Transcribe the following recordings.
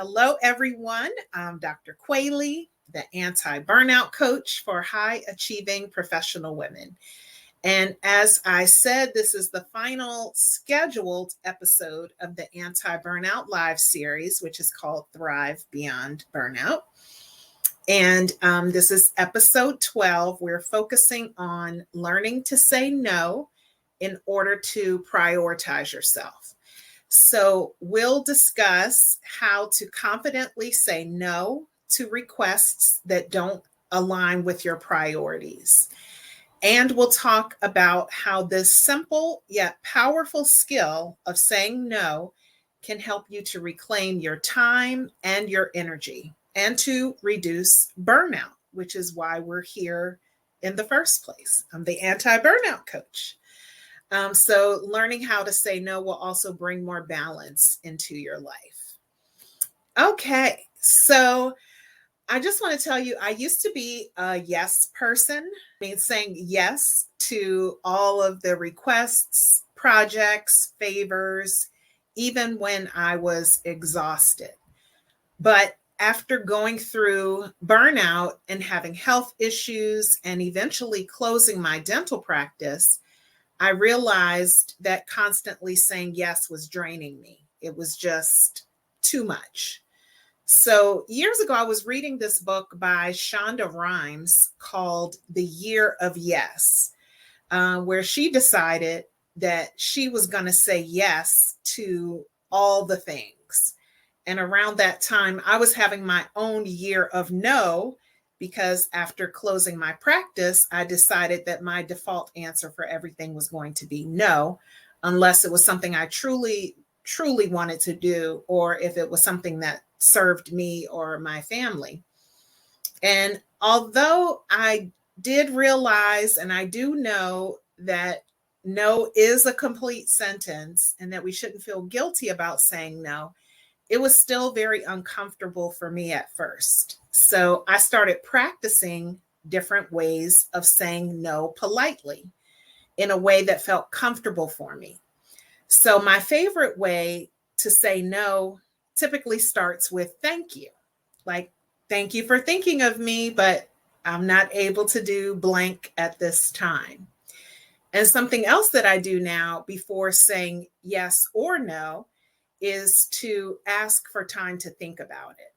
Hello, everyone. I'm Dr. Kweli, the anti-burnout coach for high achieving professional women. And as I said, this is the final scheduled episode of the Anti-Burnout Live series, which is called Thrive Beyond Burnout. And this is episode 12. We're focusing on learning to say no in order to prioritize yourself. So we'll discuss how to confidently say no to requests that don't align with your priorities. And we'll talk about how this simple yet powerful skill of saying no can help you to reclaim your time and your energy and to reduce burnout, which is why we're here in the first place. I'm the anti-burnout coach. So learning how to say no will also bring more balance into your life. Okay, so I just want to tell you, I used to be a yes person, saying yes to all of the requests, projects, favors, even when I was exhausted. But after going through burnout and having health issues and eventually closing my dental practice, I realized that constantly saying yes was draining me. It was just too much. So years ago, I was reading this book by Shonda Rhimes called The Year of Yes, where she decided that she was going to say yes to all the things. And around that time, I was having my own year of no, because after closing my practice, I decided that my default answer for everything was going to be no, unless it was something I truly wanted to do, or if it was something that served me or my family. And although I did realize, and I do know that no is a complete sentence and that we shouldn't feel guilty about saying no, it was still very uncomfortable for me at first. So I started practicing different ways of saying no politely in a way that felt comfortable for me. So my favorite way to say no typically starts with thank you. Like, thank you for thinking of me, but I'm not able to do blank at this time. And something else that I do now before saying yes or no is to ask for time to think about it.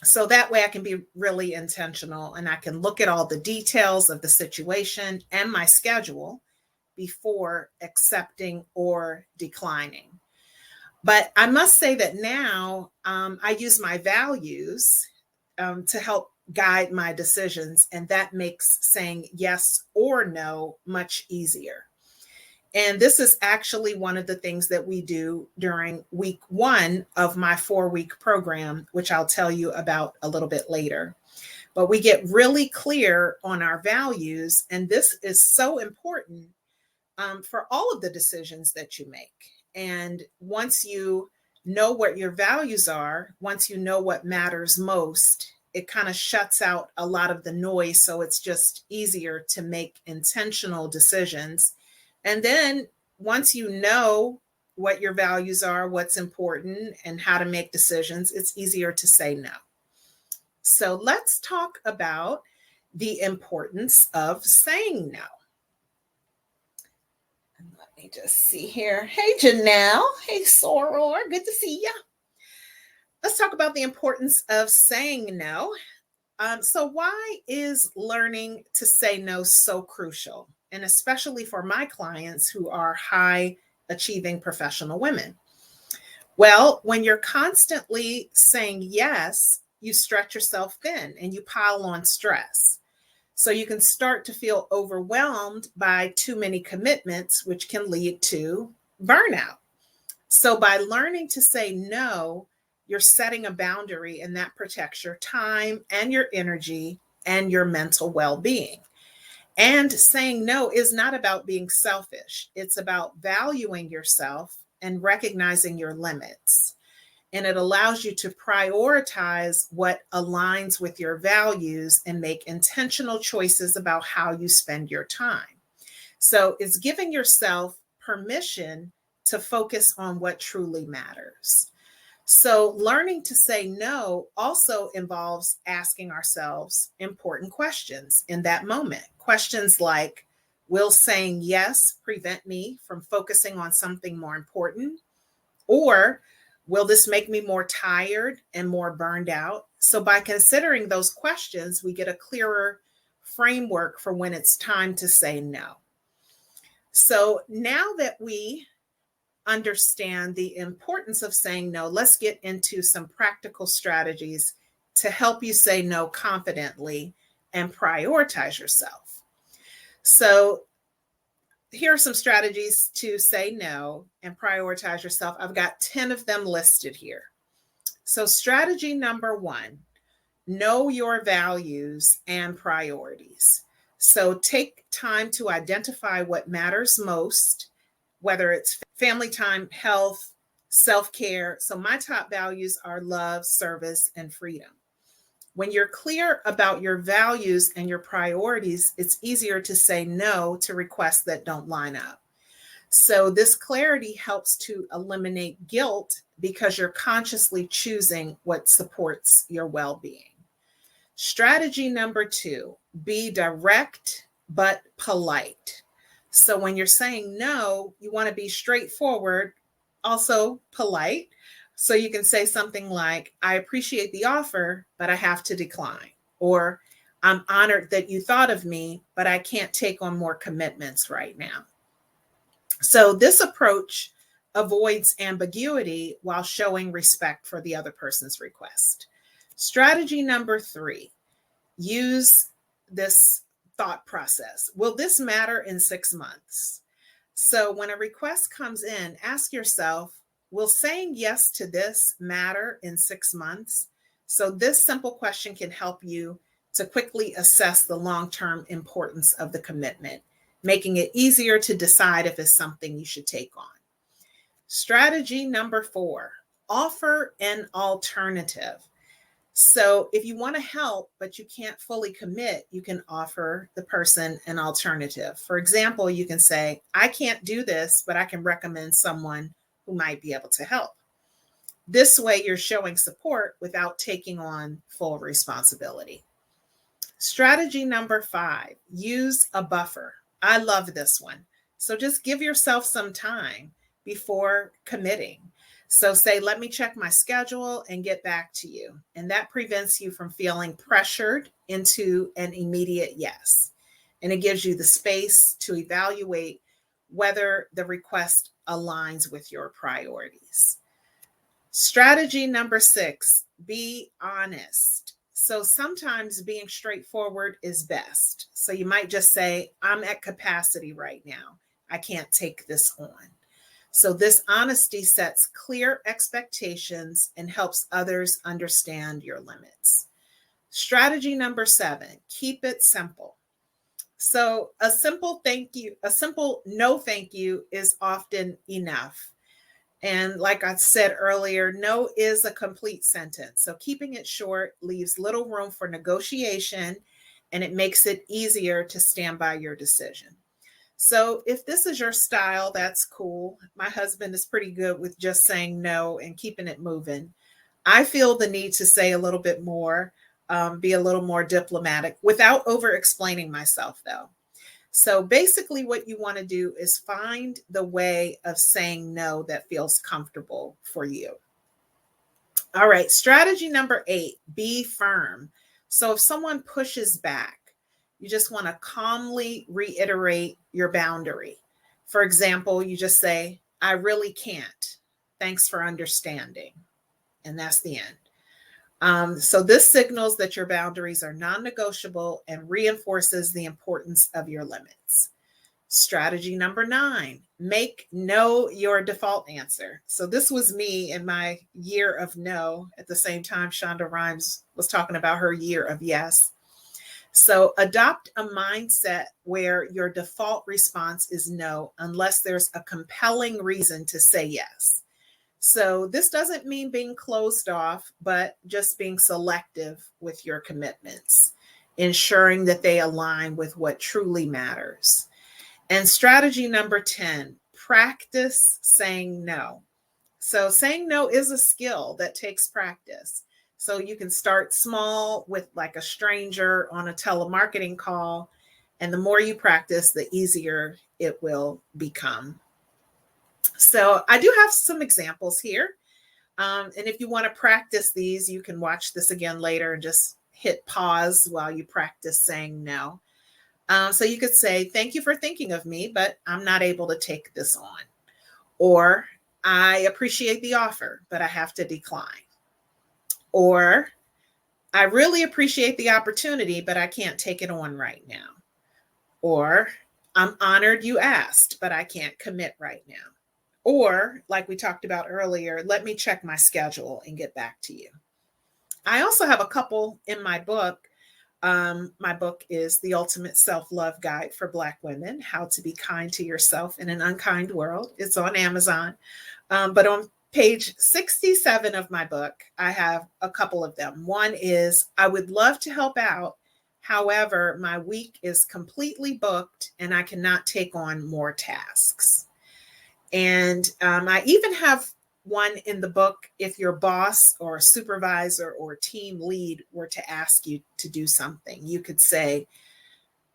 So that way I can be really intentional and I can look at all the details of the situation and my schedule before accepting or declining. But I must say that now I use my values to help guide my decisions, and that makes saying yes or no much easier. And this is actually one of the things that we do during week 1 of my 4-week program, which I'll tell you about a little bit later. But we get really clear on our values, and this is so important for all of the decisions that you make. And once you know what your values are, once you know what matters most, it kind of shuts out a lot of the noise. So it's just easier to make intentional decisions. And then once you know what your values are, what's important, and how to make decisions, it's easier to say no. So let's talk about the importance of saying no. And let me just see here. Hey, Janelle. Hey, Soror. Good to see ya. Let's talk about the importance of saying no. So why is learning to say no so crucial? And especially for my clients who are high achieving professional women. Well, when you're constantly saying yes, you stretch yourself thin and you pile on stress. So you can start to feel overwhelmed by too many commitments, which can lead to burnout. So by learning to say no, you're setting a boundary, and that protects your time and your energy and your mental well-being. And saying no is not about being selfish. It's about valuing yourself and recognizing your limits. And it allows you to prioritize what aligns with your values and make intentional choices about how you spend your time. So it's giving yourself permission to focus on what truly matters. So learning to say no also involves asking ourselves important questions in that moment. Questions like, will saying yes prevent me from focusing on something more important? Or will this make me more tired and more burned out? So by considering those questions, we get a clearer framework for when it's time to say no. So now that we understand the importance of saying no, let's get into some practical strategies to help you say no confidently and prioritize yourself. So here are some strategies to say no and prioritize yourself. I've got 10 of them listed here. So strategy number 1, know your values and priorities. So take time to identify what matters most, whether it's family time, health, self-care. So my top values are love, service, and freedom. When you're clear about your values and your priorities, it's easier to say no to requests that don't line up. So this clarity helps to eliminate guilt because you're consciously choosing what supports your well-being. Strategy number 2, be direct but polite. So when you're saying no, you want to be straightforward, also polite. So you can say something like, I appreciate the offer, but I have to decline. Or I'm honored that you thought of me, but I can't take on more commitments right now. So this approach avoids ambiguity while showing respect for the other person's request. Strategy number 3, use this thought process. Will this matter in 6 months? So when a request comes in, ask yourself, will saying yes to this matter in 6 months? So this simple question can help you to quickly assess the long-term importance of the commitment, making it easier to decide if it's something you should take on. Strategy number 4, offer an alternative. So if you want to help, but you can't fully commit, you can offer the person an alternative. For example, you can say, I can't do this, but I can recommend someone who might be able to help. This way, you're showing support without taking on full responsibility. Strategy number 5, use a buffer. I love this one. So just give yourself some time before committing. So say, let me check my schedule and get back to you. And that prevents you from feeling pressured into an immediate yes. And it gives you the space to evaluate whether the request aligns with your priorities. Strategy number 6, be honest. So sometimes being straightforward is best. So you might just say, I'm at capacity right now. I can't take this on. So this honesty sets clear expectations and helps others understand your limits. Strategy number 7, keep it simple. So a simple no thank you is often enough. And like I said earlier, no is a complete sentence. So keeping it short leaves little room for negotiation, and it makes it easier to stand by your decision. So if this is your style, that's cool. My husband is pretty good with just saying no and keeping it moving. I feel the need to say a little bit more, be a little more diplomatic without over explaining myself though. So basically what you want to do is find the way of saying no that feels comfortable for you. All right, strategy number 8, be firm. So if someone pushes back, you just want to calmly reiterate your boundary. For example, you just say, I really can't. Thanks for understanding. And that's the end. So this signals that your boundaries are non-negotiable and reinforces the importance of your limits. Strategy number 9, make no your default answer. So this was me in my year of no. At the same time, Shonda Rhimes was talking about her year of yes. So adopt a mindset where your default response is no, unless there's a compelling reason to say yes. So this doesn't mean being closed off, but just being selective with your commitments, ensuring that they align with what truly matters. And strategy number 10, practice saying no. So saying no is a skill that takes practice. So you can start small with like a stranger on a telemarketing call. And the more you practice, the easier it will become. So I do have some examples here. And if you want to practice these, you can watch this again later and just hit pause while you practice saying no. So you could say, thank you for thinking of me, but I'm not able to take this on. Or I appreciate the offer, but I have to decline. Or I really appreciate the opportunity, but I can't take it on right now. Or I'm honored you asked, but I can't commit right now. Or, like we talked about earlier, let me check my schedule and get back to you. I also have a couple in my book. My book is The Ultimate Self-Love Guide for Black Women, How to Be Kind to Yourself in an Unkind World. It's on Amazon. But on page 67 of my book, I have a couple of them. One is, I would love to help out. However, my week is completely booked and I cannot take on more tasks. And I even have one in the book, if your boss or supervisor or team lead were to ask you to do something, you could say,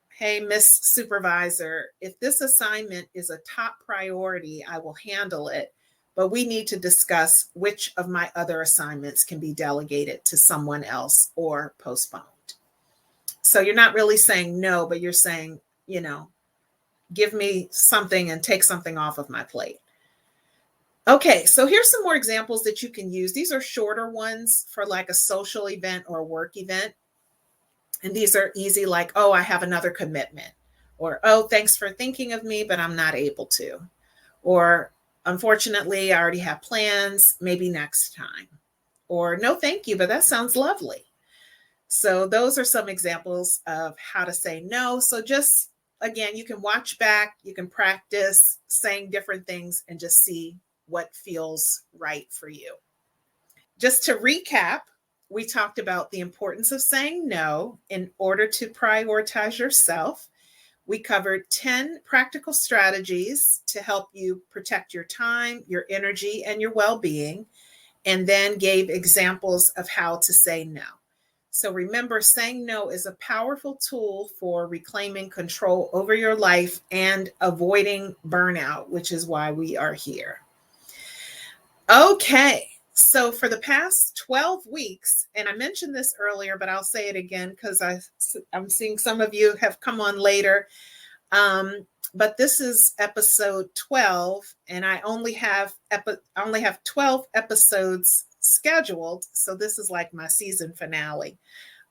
hey, Miss Supervisor, if this assignment is a top priority, I will handle it. But we need to discuss which of my other assignments can be delegated to someone else or postponed. So you're not really saying no, but you're saying, give me something and take something off of my plate. Okay, so here's some more examples that you can use. These are shorter ones for like a social event or a work event. And these are easy, like, oh, I have another commitment. Or, oh, thanks for thinking of me, but I'm not able to. Or, unfortunately, I already have plans, maybe next time. Or, no, thank you, but that sounds lovely. So those are some examples of how to say no. So just, again, you can watch back, you can practice saying different things and just see what feels right for you. Just to recap, we talked about the importance of saying no in order to prioritize yourself. We covered 10 practical strategies to help you protect your time, your energy, and your well-being, and then gave examples of how to say no. So remember, saying no is a powerful tool for reclaiming control over your life and avoiding burnout, which is why we are here. Okay, so for the past 12 weeks, and I mentioned this earlier, but I'll say it again because I'm seeing some of you have come on later. But this is episode 12, and I only have 12 episodes scheduled. So this is like my season finale.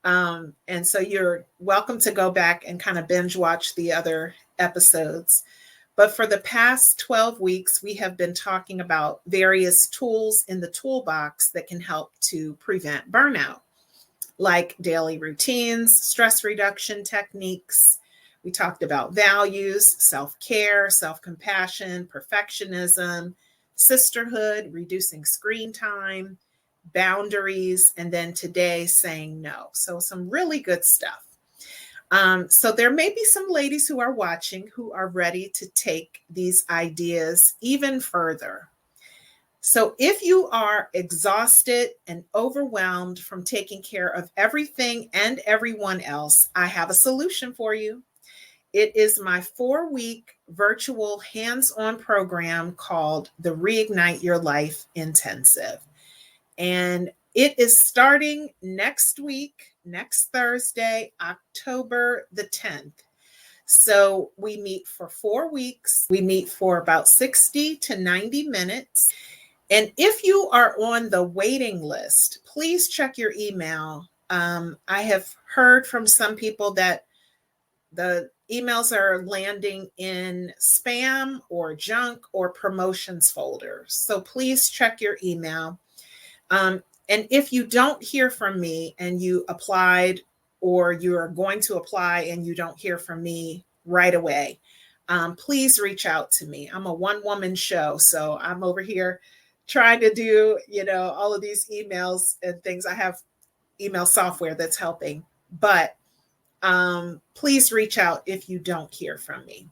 And so you're welcome to go back and kind of binge watch the other episodes. But for the past 12 weeks, we have been talking about various tools in the toolbox that can help to prevent burnout, like daily routines, stress reduction techniques. We talked about values, self-care, self-compassion, perfectionism, sisterhood, reducing screen time, boundaries, and then today saying no. So some really good stuff. So there may be some ladies who are watching who are ready to take these ideas even further. So if you are exhausted and overwhelmed from taking care of everything and everyone else, I have a solution for you. It is my 4-week virtual hands-on program called the Reignite Your Life Intensive. And it is starting next week, next Thursday, October the 10th. So we meet for 4 weeks. We meet for about 60 to 90 minutes. And if you are on the waiting list, please check your email. I have heard from some people that the emails are landing in spam or junk or promotions folders. So please check your email. And if you don't hear from me and you applied or you are going to apply and you don't hear from me right away, please reach out to me. I'm a one-woman show, so I'm over here trying to do, all of these emails and things. I have email software that's helping, but please reach out if you don't hear from me.